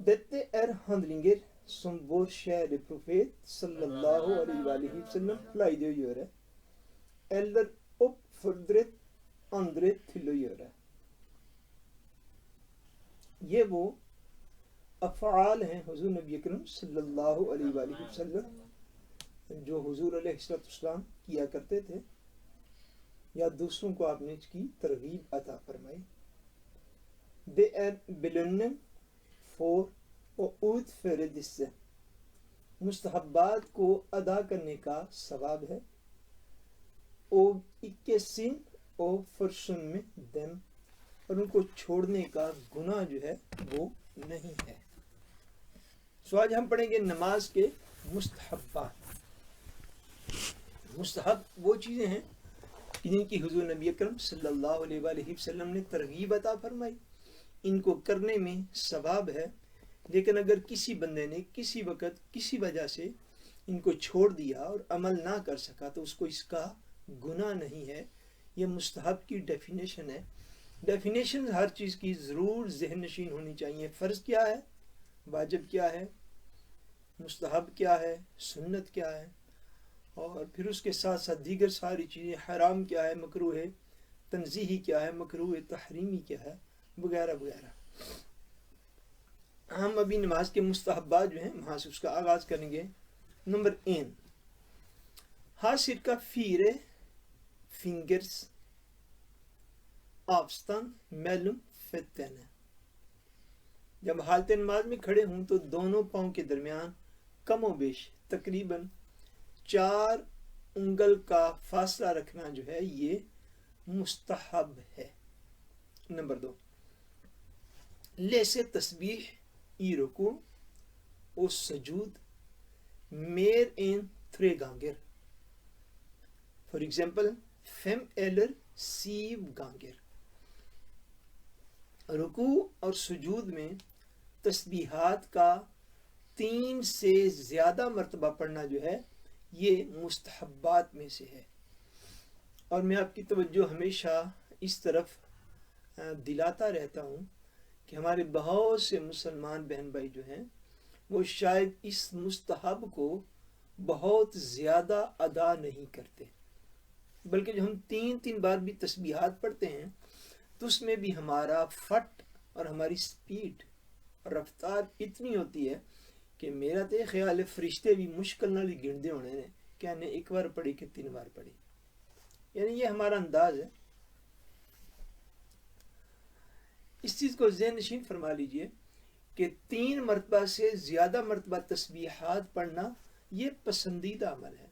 Dette handlinger som vår kjære profet sallallahu alaihi wasallam pleide å gjøre, eller oppfordret andre til å gjøre. یہ وہ افعال ہیں حضور نبی اکرم صلی اللہ علیہ وآلہ وسلم جو حضور علیہ السلام کیا کرتے تھے یا دوسروں کو آپ نے اس کی ترغیب عطا فرمائی. Det belønning for å utføre disse. مستحبات کو ادا کرنے کا ثواب ہے. og ikke synd og forsømme dem. اور ان کو چھوڑنے کا گناہ جو ہے وہ نہیں ہے. سو آج ہم پڑھیں گے نماز کے مستحبات. مستحب وہ چیزیں ہیں جن کی حضور نبی اکرم صلی اللہ علیہ وآلہ وسلم نے ترغیب عطا فرمائی. ان کو کرنے میں ثواب ہے، لیکن اگر کسی بندے نے کسی وقت کسی وجہ سے ان کو چھوڑ دیا اور عمل نہ کر سکا تو اس کو اس کا گناہ نہیں ہے. یہ مستحب کی ڈیفینیشن ہے. ڈیفینیشن ہر چیز کی ضرور ذہن نشین ہونی چاہیے. فرض کیا ہے، واجب کیا ہے، مستحب کیا ہے، سنت کیا ہے، اور پھر اس کے ساتھ ساتھ دیگر ساری چیزیں، حرام کیا ہے، مکروہ تنزیہی کیا ہے، مکروہ تحریمی کیا ہے، وغیرہ وغیرہ. ہم ابھی نماز کے مستحبات جو ہیں وہاں سے اس کا آغاز کریں گے. نمبر 1 حاصل کا فیرے فنگرز آفستان میلم فتن. جب حالت نماز میں کھڑے ہوں تو دونوں پاؤں کے درمیان کم و بیش تقریباً 4 انگل کا فاصلہ رکھنا جو ہے یہ مستحب ہے. نمبر 2 لیسے تسبیح ای رکوع و سجود میر N 3 ganger. For example 5 eller 7 ganger. رکوع اور سجود میں تسبیحات کا 3 سے زیادہ مرتبہ پڑھنا جو ہے یہ مستحبات میں سے ہے. اور میں آپ کی توجہ ہمیشہ اس طرف دلاتا رہتا ہوں کہ ہمارے بہت سے مسلمان بہن بھائی جو ہیں وہ شاید اس مستحب کو بہت زیادہ ادا نہیں کرتے، بلکہ جو ہم 3 بار بھی تسبیحات پڑھتے ہیں تو اس میں بھی ہمارا فٹ اور ہماری سپیڈ اور رفتار اتنی ہوتی ہے کہ میرا تو خیال ہے فرشتے بھی مشکل نہ گنتے ہونے نے کہ نے 1 بار پڑھی کہ 3 بار پڑھی. یعنی یہ ہمارا انداز ہے. اس چیز کو ذہن نشین فرما لیجئے کہ 3 مرتبہ سے زیادہ مرتبہ تسبیحات پڑھنا یہ پسندیدہ عمل ہے،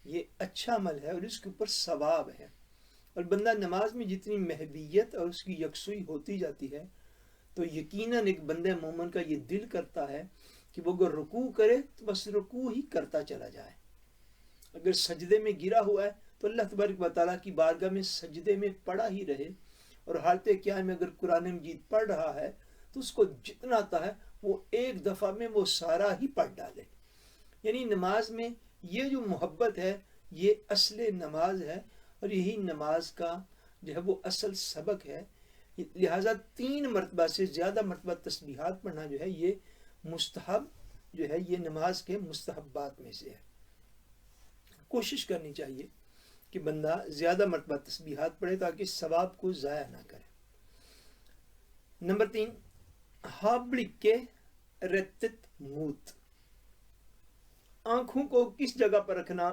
یہ اچھا عمل ہے اور اس کے اوپر ثواب ہے. اور بندہ نماز میں جتنی محبیت اور اس کی یکسوئی ہوتی جاتی ہے تو یقیناً ایک بندہ مومن کا یہ دل کرتا ہے کہ وہ اگر رکوع کرے تو بس رکوع ہی کرتا چلا جائے. اگر سجدے میں گرا ہوا ہے تو اللہ تبارک و تعالیٰ کی بارگاہ میں سجدے میں پڑا ہی رہے. اور حالت قیام میں اگر قرآن مجید پڑھ رہا ہے تو اس کو جتنا آتا ہے وہ ایک دفعہ میں وہ سارا ہی پڑھ ڈالے. یعنی نماز میں یہ جو محبت ہے یہ اصل نماز ہے اور یہی نماز کا جو ہے وہ اصل سبق ہے. لہٰذا 3 مرتبہ سے زیادہ مرتبہ تسبیحات پڑھنا جو ہے یہ مستحب جو ہے، یہ نماز کے مستحبات میں سے ہے. کوشش کرنی چاہیے کہ بندہ زیادہ مرتبہ تسبیحات پڑھے تاکہ ثواب کو ضائع نہ کرے. نمبر 3 ہابلکے رتت موت. آنکھوں کو کس جگہ پر رکھنا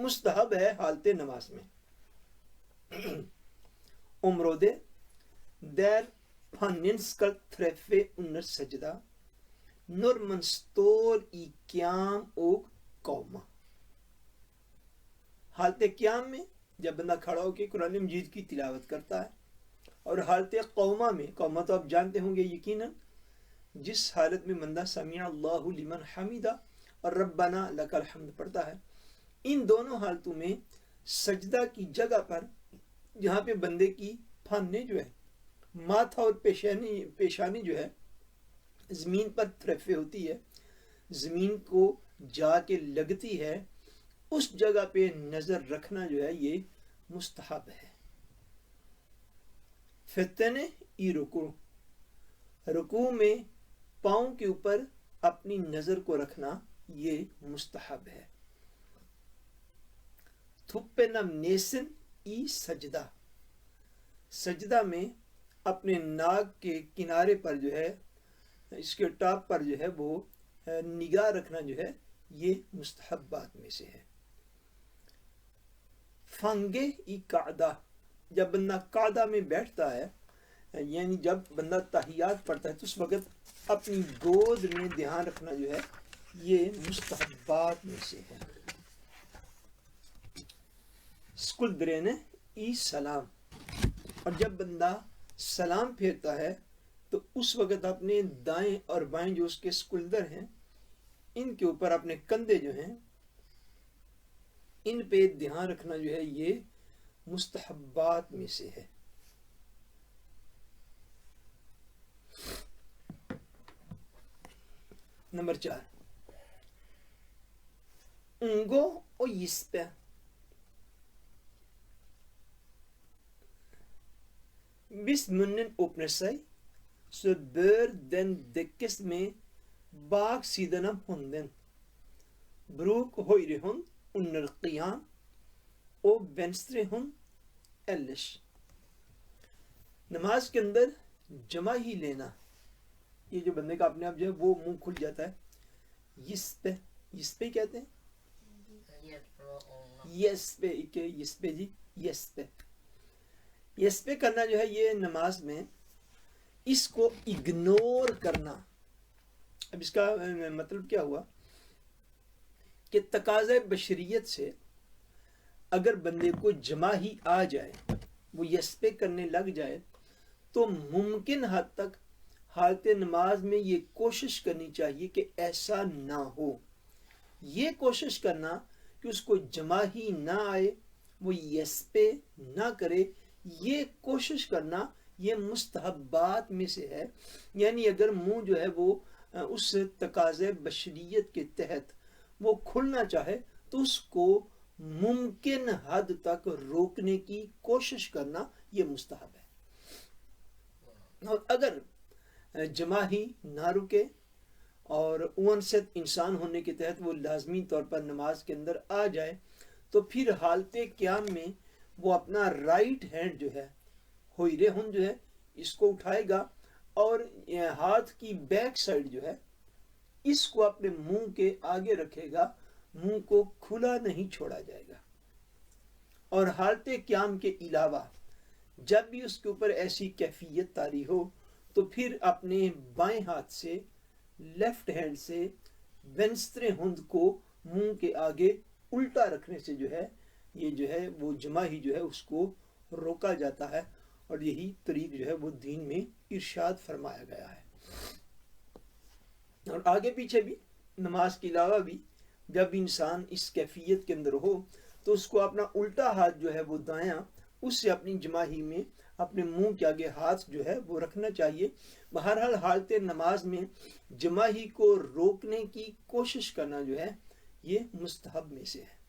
مستحب ہے حالت نماز میں. område der pannen skal treffe under sajda når man står i قیام og قوما. حالت قیام میں جب بندہ کھڑا ہو کے قرآن مجید کی تلاوت کرتا ہے، اور حالت قوما میں، قوما تو آپ جانتے ہوں گے یقیناً، جس حالت میں بندہ سمیع اللہ لمن حمیدہ اور ربنا لک الحمد پڑھتا ہے، ان دونوں حالتوں میں سجدہ کی جگہ پر جہاں پہ بندے کی پھانے جو ہے، ماتھا اور پیشانی جو ہے زمین پر ترفے ہوتی ہے، زمین کو جا کے لگتی ہے، اس جگہ پہ نظر رکھنا جو ہے یہ مستحب ہے. فتنے ای رکوع، رکوع میں پاؤں کے اوپر اپنی نظر کو رکھنا یہ مستحب ہے. تھپے نم نیسن ای سجدہ، سجدہ میں اپنے ناک کے کنارے پر جو ہے، اس کے ٹاپ پر جو ہے وہ نگاہ رکھنا جو ہے یہ مستحبات میں سے ہے. فنگے ای قعدہ، جب بندہ قعدہ میں بیٹھتا ہے، یعنی جب بندہ تحیات پڑھتا ہے تو اس وقت اپنی گود میں دھیان رکھنا جو ہے یہ مستحبات میں سے ہے. سکلدرین ای سلام، اور جب بندہ سلام پھیرتا ہے تو اس وقت اپنے دائیں اور بائیں جو اس کے سکلدر ہیں ان کے اوپر اپنے کندھے جو ہیں ان پہ دھیان رکھنا جو ہے یہ مستحبات میں سے ہے. نمبر 4 اونگو او یسپے، hvis munnen åpner seg, så bør den dekkes med baksiden av hånden. Bruk høyre hånd under qiyam og venstre hånd ellers. نماز کے اندر جمع ہی لینا، یہ جو بندے کا اپنے آپ جو ہے وہ منہ کھل جاتا ہے، یسپے، یسپے کہتے ہیں، یسپے یسپے جی یسپے. یس پہ کرنا جو ہے یہ نماز میں اس کو اگنور کرنا. اب اس کا مطلب کیا ہوا کہ تقاضۂ بشریت سے اگر بندے کو جمع ہی آ جائے، وہ یس پہ کرنے لگ جائے، تو ممکن حد تک حالت نماز میں یہ کوشش کرنی چاہیے کہ ایسا نہ ہو. یہ کوشش کرنا کہ اس کو جمع ہی نہ آئے، وہ یس پہ نہ کرے، یہ کوشش کرنا یہ مستحبات میں سے ہے. یعنی اگر منہ جو ہے وہ اس تقاضۂ بشریت کے تحت وہ کھلنا چاہے تو اس کو ممکن حد تک روکنے کی کوشش کرنا یہ مستحب ہے. اور اگر جمع ہی نہ رکے اور اونست انسان ہونے کے تحت وہ لازمی طور پر نماز کے اندر آ جائے تو پھر حالت قیام میں وہ اپنا رائٹ ہینڈ جو ہے، ہوئرے ہن جو ہے، اس کو اٹھائے گا اور ہاتھ کی بیک سائڈ جو ہے اس کو اپنے منہ کے آگے رکھے گا، منہ کو کھلا نہیں چھوڑا جائے گا. اور حالت قیام کے علاوہ جب بھی اس کے اوپر ایسی کیفیت طاری ہو تو پھر اپنے بائیں ہاتھ سے، لیفٹ ہینڈ سے وینسترے ہند کو منہ کے آگے الٹا رکھنے سے جو ہے یہ جو ہے وہ جمع ہی جو ہے اس کو روکا جاتا ہے. اور یہی طریق جو ہے وہ دین میں ارشاد فرمایا گیا ہے. اور آگے پیچھے بھی نماز کے علاوہ بھی جب انسان اس کیفیت کے اندر ہو تو اس کو اپنا الٹا ہاتھ جو ہے وہ دایاں، اس سے اپنی جمع ہی میں اپنے منہ کے آگے ہاتھ جو ہے وہ رکھنا چاہیے. بہرحال حالت نماز میں جمع ہی کو روکنے کی کوشش کرنا جو ہے یہ مستحب میں سے ہے.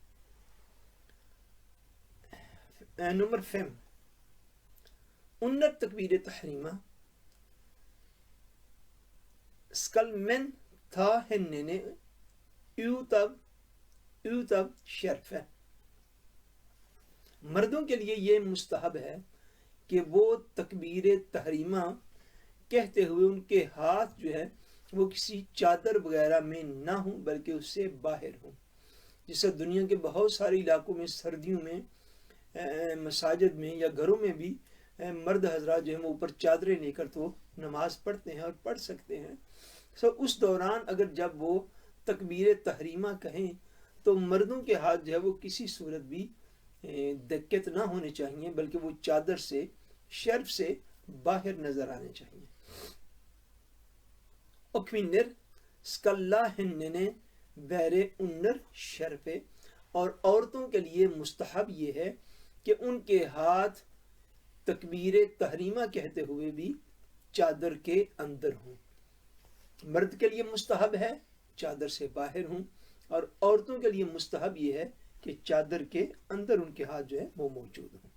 نمبر 5 under تکبیر تحریمہ skal menn ta hendene ut av skjerfet. مردوں کے لیے یہ مستحب ہے کہ وہ تکبیر تحریمہ کہتے ہوئے ان کے ہاتھ جو ہے وہ کسی چادر وغیرہ میں نہ ہوں بلکہ اس سے باہر ہوں. جیسے دنیا کے بہت سارے علاقوں میں سردیوں میں مساجد میں یا گھروں میں بھی مرد حضرات جو ہیں وہ اوپر چادریں لے کر تو نماز پڑھتے ہیں اور پڑھ سکتے ہیں. اس دوران اگر جب وہ تکبیر تحریمہ کہیں تو مردوں کے ہاتھ جو ہے وہ کسی صورت بھی دقت نہ ہونے چاہیے، بلکہ وہ چادر سے شرف سے باہر نظر آنے چاہیے. اکوینر سکلا ہننے بیرے انر شرفے، اور عورتوں کے لیے مستحب یہ ہے کہ ان کے ہاتھ تکبیر تحریمہ کہتے ہوئے بھی چادر کے اندر ہوں. مرد کے لیے مستحب ہے چادر سے باہر ہوں، اور عورتوں کے لیے مستحب یہ ہے کہ چادر کے اندر ان کے ہاتھ جو ہے وہ موجود ہوں.